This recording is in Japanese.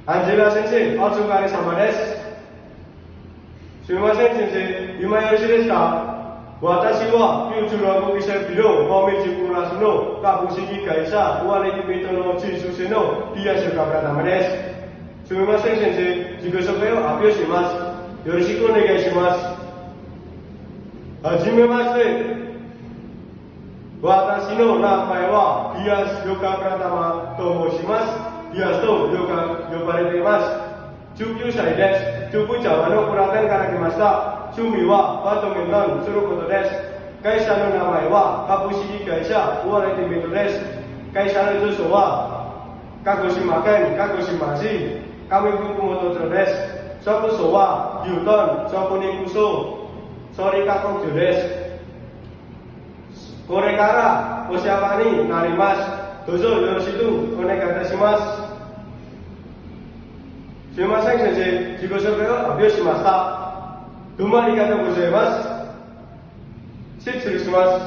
アンジェラ先生、お疲れ様です。すみません先生、今よろしいですか？私は旧中国国際ビルホームジプラスの株式会社オアレキメントの中枢生のピアシュカブラダマです。すみません先生、自己紹介を発表します。よろしくお願いします。はじめまして。私の名前はピアス・ヨカブラダマと申します。ピアスと呼ばれています。19歳です。中部茶碗のプラテンから来ました。趣味はバドミントンすることです。会社の名前は株式会社オアレティメントです。会社の住所は鹿児島県鹿児島市上福本町です。職所は牛丼職人所総理加工中です。これからおしゃべりになります。どうぞよろしくお願いいたします。すみません先生、自己紹介を発表しました。どうもありがとうございます。失礼します。